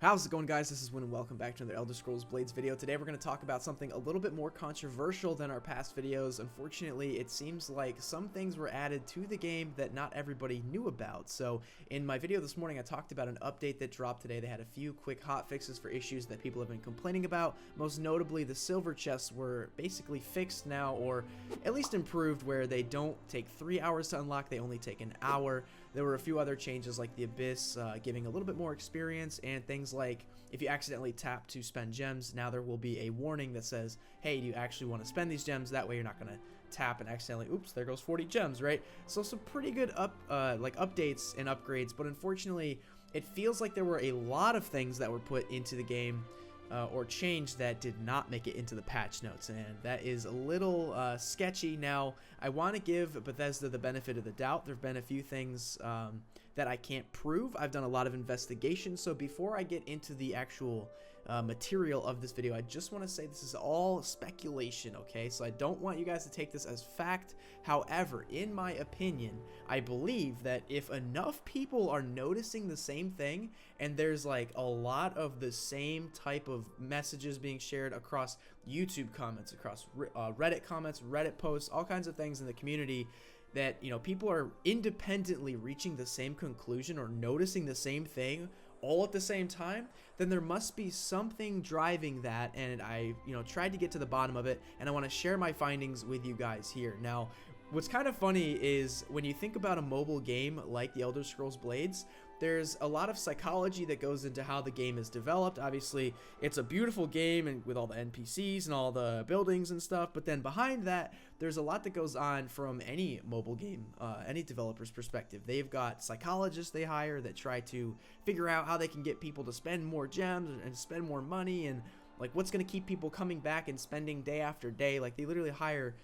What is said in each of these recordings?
How's it going, guys? This is Win and welcome back to another Elder Scrolls Blades video. Today we're going to talk about something a little bit more controversial than our past videos. Unfortunately, it seems like some things were added to the game that not everybody knew about. So in my video this morning, I talked about an update that dropped today. They had a few quick hot fixes for issues that people have been complaining about. Most notably, the silver chests were basically fixed now, or at least improved, where they don't take 3 hours to unlock, they only take an hour. There were a few other changes like the Abyss giving a little bit more experience, and things like if you accidentally tap to spend gems, now there will be a warning that says, hey, do you actually want to spend these gems? That way you're not going to tap and accidentally, oops, there goes 40 gems, right? So some pretty good updates and upgrades, but unfortunately it feels like there were a lot of things that were put into the game or changed that did not make it into the patch notes, and that is a little sketchy. Now, I want to give Bethesda the benefit of the doubt. There have been a few things that I can't prove. I've done a lot of investigation, so before I get into the actual material of this video, I just want to say this is all speculation, okay? So I don't want you guys to take this as fact. However, in my opinion, I believe that if enough people are noticing the same thing, and there's like a lot of the same type of messages being shared across YouTube comments, across Reddit comments, Reddit posts, all kinds of things in the community, that, you know, people are independently reaching the same conclusion or noticing the same thing all at the same time, then there must be something driving that, and I, tried to get to the bottom of it, and I want to share my findings with you guys here. Now, what's kind of funny is when you think about a mobile game like the Elder Scrolls Blades, there's a lot of psychology that goes into how the game is developed. Obviously, it's a beautiful game and with all the NPCs and all the buildings and stuff, but then behind that, there's a lot that goes on from any mobile game, any developer's perspective. They've got psychologists they hire that try to figure out how they can get people to spend more gems and spend more money, and like what's going to keep people coming back and spending day after day. Like they literally hire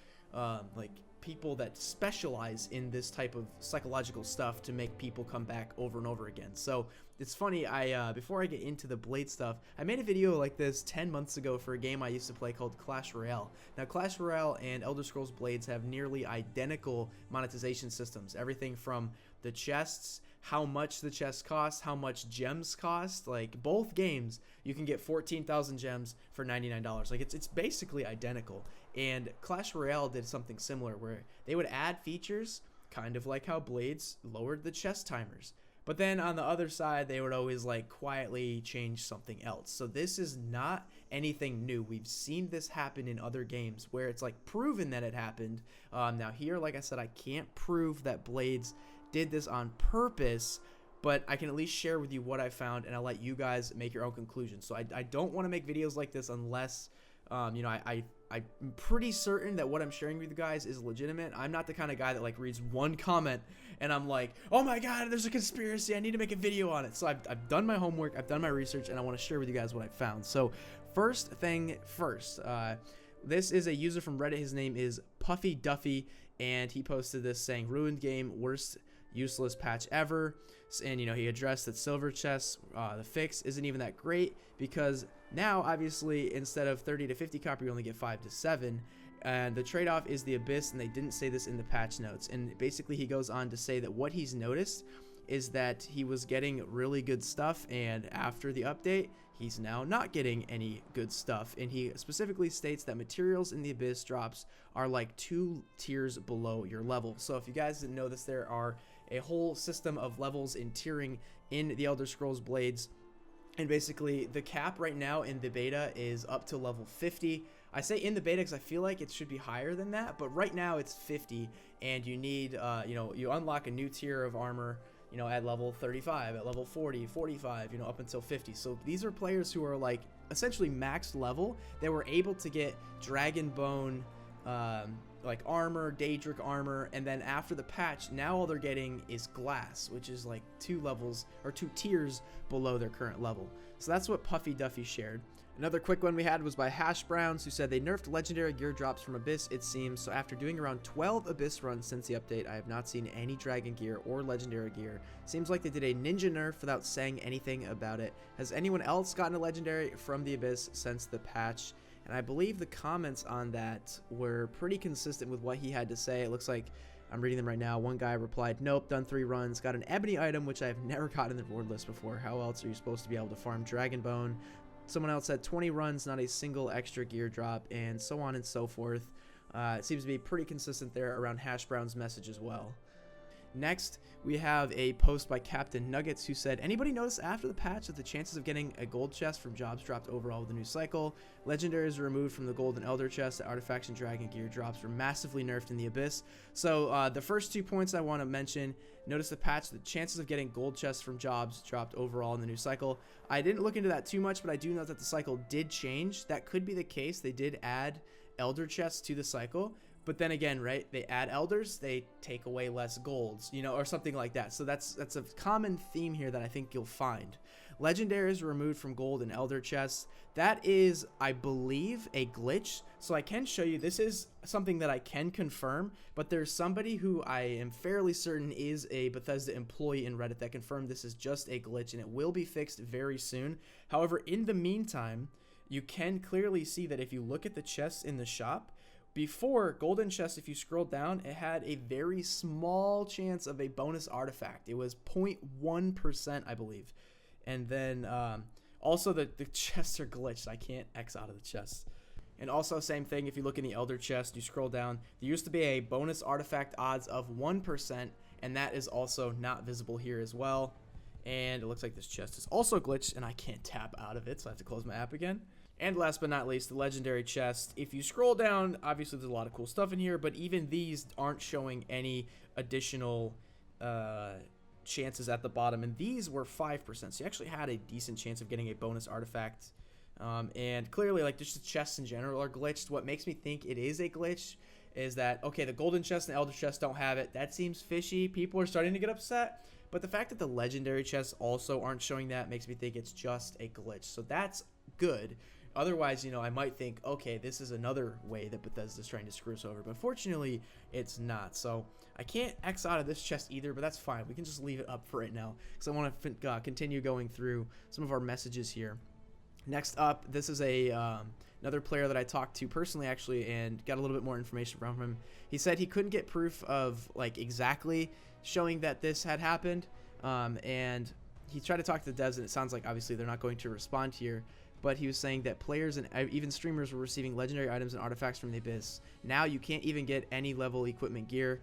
people that specialize in this type of psychological stuff to make people come back over and over again. So it's funny, I before I get into the Blade stuff, I made a video like this 10 months ago for a game I used to play called Clash Royale. Now Clash Royale and Elder Scrolls Blades have nearly identical monetization systems. Everything from the chests, how much the chests cost, how much gems cost. Like both games, you can get 14,000 gems for $99. Like it's basically identical. And Clash Royale did something similar where they would add features, kind of like how Blades lowered the chest timers. But then on the other side, they would always like quietly change something else. So this is not anything new. We've seen this happen in other games where it's like proven that it happened. Now here, like I said, I can't prove that Blades did this on purpose, but I can at least share with you what I found, and I'll let you guys make your own conclusions. So I don't want to make videos like this unless, I'm pretty certain that what I'm sharing with you guys is legitimate. I'm not the kind of guy that like reads one comment and I'm like, oh my god, there's a conspiracy, I need to make a video on it. So I've done my homework, I've done my research, and I want to share with you guys what I found. So first thing first, this is a user from Reddit. His name is Puffy Duffy, and he posted this saying, ruined game, worst useless patch ever. And he addressed that silver chests, the fix isn't even that great, because now obviously instead of 30 to 50 copper you only get 5 to 7, and the trade-off is the Abyss, and they didn't say this in the patch notes. And basically he goes on to say that what he's noticed is that he was getting really good stuff, and after the update he's now not getting any good stuff. And he specifically states that materials in the Abyss drops are like 2 tiers below your level. So if you guys didn't know this, there are a whole system of levels and tiering in the Elder Scrolls Blades, and basically the cap right now in the beta is up to level 50. I say in the beta because I feel like it should be higher than that, but right now it's 50, and you need you unlock a new tier of armor at level 35, at level 40, 45, up until 50. So these are players who are like essentially max level. They were able to get Dragon Bone like armor, Daedric armor, and then after the patch, now all they're getting is glass, which is like 2 levels or 2 tiers below their current level. So that's what Puffy Duffy shared. Another quick one we had was by Hash Browns, who said they nerfed legendary gear drops from Abyss, it seems. So after doing around 12 Abyss runs since the update, I have not seen any dragon gear or legendary gear. Seems like they did a ninja nerf without saying anything about it. Has anyone else gotten a legendary from the Abyss since the patch? And I believe the comments on that were pretty consistent with what he had to say. It looks like I'm reading them right now. One guy replied, nope, done 3 runs, got an ebony item, which I've never gotten in the reward list before. How else are you supposed to be able to farm Dragon Bone? Someone else said 20 runs, not a single extra gear drop, and so on and so forth. It seems to be pretty consistent there around Hash Brown's message as well. Next, we have a post by Captain Nuggets who said, anybody notice after the patch that the chances of getting a gold chest from jobs dropped overall with the new cycle? Legendaries were removed from the golden elder chest. The artifacts and dragon gear drops were massively nerfed in the abyss. So the first 2 points I want to mention, notice the patch, the chances of getting gold chests from jobs dropped overall in the new cycle. I didn't look into that too much, but I do know that the cycle did change. That could be the case. They did add elder chests to the cycle. But then again, right, they add elders, they take away less golds, you know, or something like that. So that's a common theme here that I think you'll find. Legendaries were removed from gold and elder chests. That is, I believe, a glitch. So I can show you, this is something that I can confirm, but there's somebody who I am fairly certain is a Bethesda employee in Reddit that confirmed this is just a glitch and it will be fixed very soon. However, in the meantime, you can clearly see that if you look at the chests in the shop, before golden chest, if you scroll down, it had a very small chance of a bonus artifact. It was 0.1%, I believe. And then also the chests are glitched. I can't X out of the chests. And also same thing, if you look in the elder chest, you scroll down, there used to be a bonus artifact odds of 1%, and that is also not visible here as well. And it looks like this chest is also glitched, and I can't tap out of it, so I have to close my app again. And last but not least, the legendary chest. If you scroll down, obviously there's a lot of cool stuff in here, but even these aren't showing any additional chances at the bottom. And these were 5%, so you actually had a decent chance of getting a bonus artifact. And clearly, like, just the chests in general are glitched. What makes me think it is a glitch is that, okay, the golden chest and elder chest don't have it. That seems fishy. People are starting to get upset. But the fact that the legendary chests also aren't showing that makes me think it's just a glitch. So that's good. Otherwise, you know, I might think, okay, this is another way that Bethesda's trying to screw us over. But fortunately, it's not. So I can't X out of this chest either, but that's fine. We can just leave it up for right now because I want to continue going through some of our messages here. Next up, this is another player that I talked to personally, actually, and got a little bit more information from him. He said he couldn't get proof of, like, exactly showing that this had happened. And he tried to talk to the devs, and it sounds like, obviously, they're not going to respond here. But he was saying that players and even streamers were receiving legendary items and artifacts from the abyss. Now you can't even get any level equipment gear.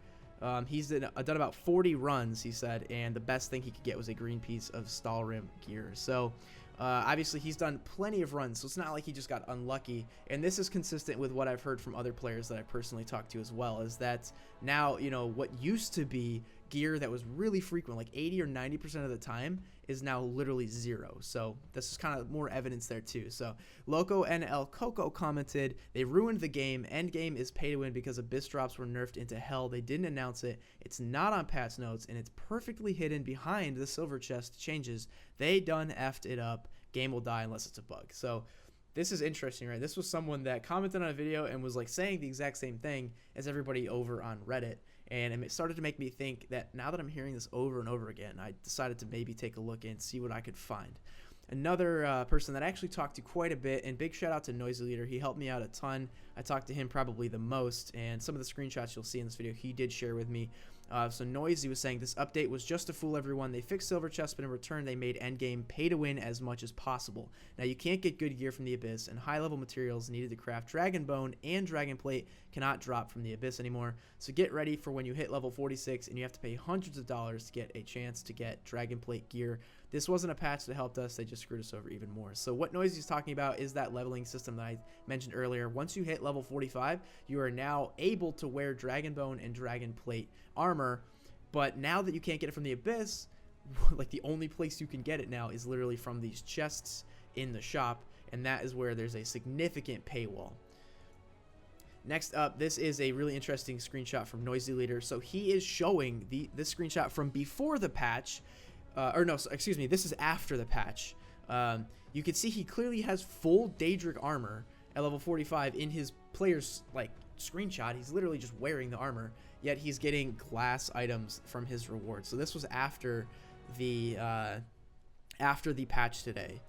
He's done about 40 runs, he said, and the best thing he could get was a green piece of Stalrim gear. So obviously he's done plenty of runs, so it's not like he just got unlucky. And this is consistent with what I've heard from other players that I personally talked to as well, is that now, you know, what used to be gear that was really frequent, like 80 or 90% of the time, is now literally 0. So this is kind of more evidence there too. So Loco NL Coco commented, they ruined the game. Endgame is pay to win because abyss drops were nerfed into hell. They didn't announce it. It's not on patch notes, and it's perfectly hidden behind the silver chest changes. They done effed it up. Game will die unless it's a bug. So this is interesting, right? This was someone that commented on a video and was like saying the exact same thing as everybody over on Reddit. And it started to make me think that now that I'm hearing this over and over again, I decided to maybe take a look and see what I could find. Another person that I actually talked to quite a bit, and big shout out to Noisy Leader. He helped me out a ton. I talked to him probably the most, and some of the screenshots you'll see in this video he did share with me. So Noisy was saying this update was just to fool everyone. They fixed silver chest, but in return they made endgame pay to win as much as possible. Now you can't get good gear from the abyss, and high level materials needed to craft dragon bone and dragon plate cannot drop from the abyss anymore. So get ready for when you hit level 46 and you have to pay hundreds of dollars to get a chance to get dragon plate gear. This wasn't a patch that helped us, they just screwed us over even more. So what Noisy's talking about is that leveling system that I mentioned earlier. Once you hit level 45, you are now able to wear dragon bone and dragon plate armor, but now that you can't get it from the abyss, like the only place you can get it now is literally from these chests in the shop, and that is where there's a significant paywall. Next up, this is a really interesting screenshot from Noisy Leader. So he is showing this screenshot from before the patch. This is after the patch. You can see he clearly has full Daedric armor at level 45 in his player's like screenshot. He's literally just wearing the armor, yet he's getting glass items from his reward. So this was after the patch today.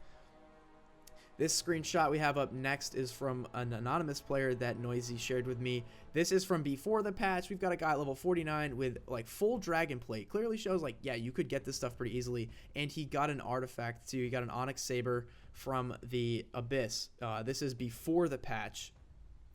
This screenshot we have up next is from an anonymous player that Noisy shared with me. This is from before the patch. We've got a guy at level 49 with like full dragon plate. Clearly shows like, yeah, you could get this stuff pretty easily. And he got an artifact too. He got an onyx saber from the abyss. This is before the patch.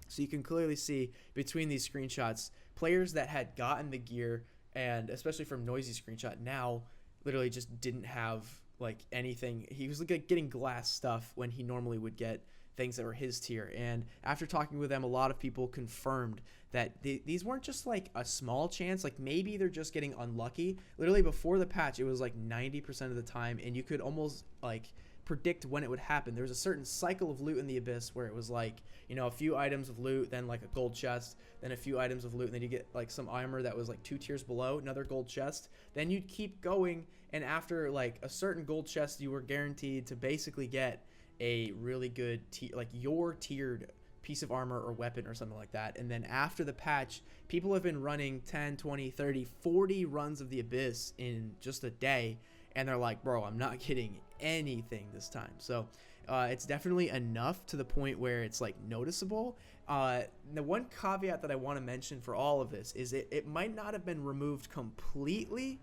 So you can clearly see between these screenshots, players that had gotten the gear, and especially from Noisy screenshot, now literally just didn't have like anything. He was like getting glass stuff when he normally would get things that were his tier. And after talking with them, a lot of people confirmed that these weren't just like a small chance, like maybe they're just getting unlucky. Literally before the patch, it was like 90% of the time, and you could almost like predict when it would happen. There was a certain cycle of loot in the abyss where it was like, you know, a few items of loot, then like a gold chest, then a few items of loot, and then you get like some armor that was like 2 tiers below, another gold chest. Then you'd keep going, and after like a certain gold chest, you were guaranteed to basically get a really good like your tiered piece of armor or weapon or something like that. And then after the patch, people have been running 10, 20, 30, 40 runs of the abyss in just a day, and they're like, bro, I'm not getting anything this time. So it's definitely enough to the point where it's like noticeable. The one caveat that I want to mention for all of this is it might not have been removed completely,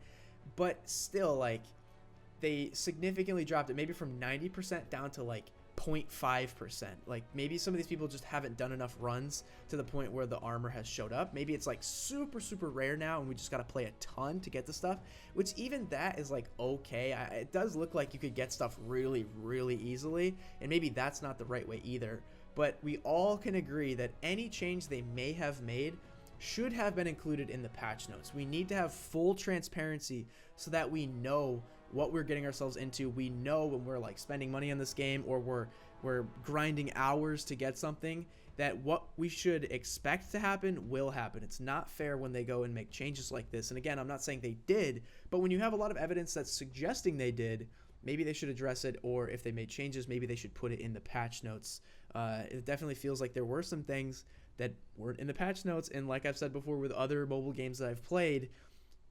but still, like, they significantly dropped it, maybe from 90% down to like 0.5%. Like maybe some of these people just haven't done enough runs to the point where the armor has showed up. Maybe it's like super rare now, and we just got to play a ton to get the stuff, which even that is like okay. It does look like you could get stuff really easily, and maybe that's not the right way either. But we all can agree that any change they may have made should have been included in the patch notes. We need to have full transparency so that we know what we're getting ourselves into. We know when we're like spending money on this game, or we're grinding hours to get something, that what we should expect to happen will happen. It's not fair when they go and make changes like this. And again, I'm not saying they did, but when you have a lot of evidence that's suggesting they did, maybe they should address it, or if they made changes, maybe they should put it in the patch notes. It definitely feels like there were some things that weren't in the patch notes, and like I've said before with other mobile games that I've played,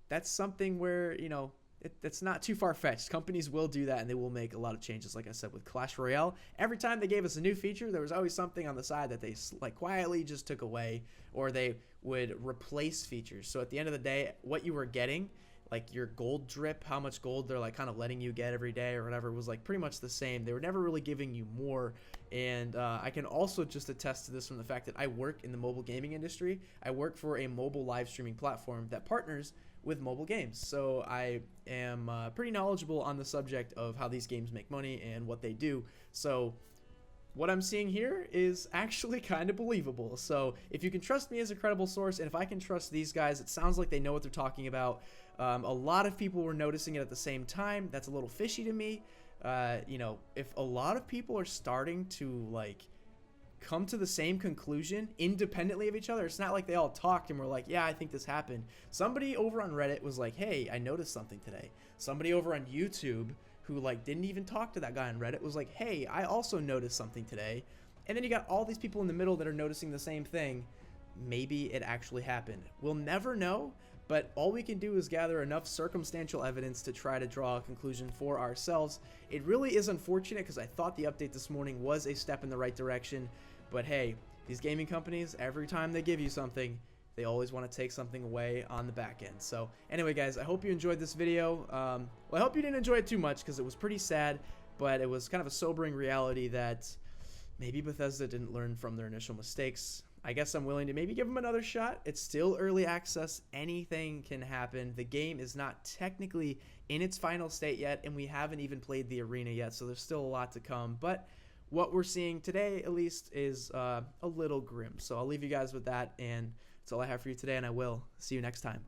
that's something where, you know, that's not too far-fetched. Companies will do that, and they will make a lot of changes. Like I said, with Clash Royale, every time they gave us a new feature, there was always something on the side that they like quietly just took away, or they would replace features. So at the end of the day, what you were getting, like your gold drip, how much gold they're like kind of letting you get every day or whatever, was like pretty much the same. They were never really giving you more. And I can also just attest to this from the fact that I work in the mobile gaming industry. I work for a mobile live streaming platform that partners with mobile games, so I am pretty knowledgeable on the subject of how these games make money and what they do. So what I'm seeing here is actually kind of believable. So if you can trust me as a credible source, and if I can trust these guys, it sounds like they know what they're talking about. A lot of people were noticing it at the same time. That's a little fishy to me. You know, if a lot of people are starting to like come to the same conclusion independently of each other, it's not like they all talked and were like, yeah, I think this happened. Somebody over on Reddit was like, hey, I noticed something today. Somebody over on YouTube who like didn't even talk to that guy on Reddit was like, hey, I also noticed something today. And then you got all these people in the middle that are noticing the same thing. Maybe it actually happened. We'll never know, but all we can do is gather enough circumstantial evidence to try to draw a conclusion for ourselves. It really is unfortunate because I thought the update this morning was a step in the right direction. But hey, these gaming companies, every time they give you something, they always want to take something away on the back end. So anyway, guys, I hope you enjoyed this video. Well, I hope you didn't enjoy it too much because it was pretty sad, but it was kind of a sobering reality that maybe Bethesda didn't learn from their initial mistakes. I guess I'm willing to maybe give them another shot. It's still early access. Anything can happen. The game is not technically in its final state yet, and we haven't even played the arena yet, so there's still a lot to come. But what we're seeing today, at least, is a little grim. So I'll leave you guys with that, and that's all I have for you today, and I will see you next time.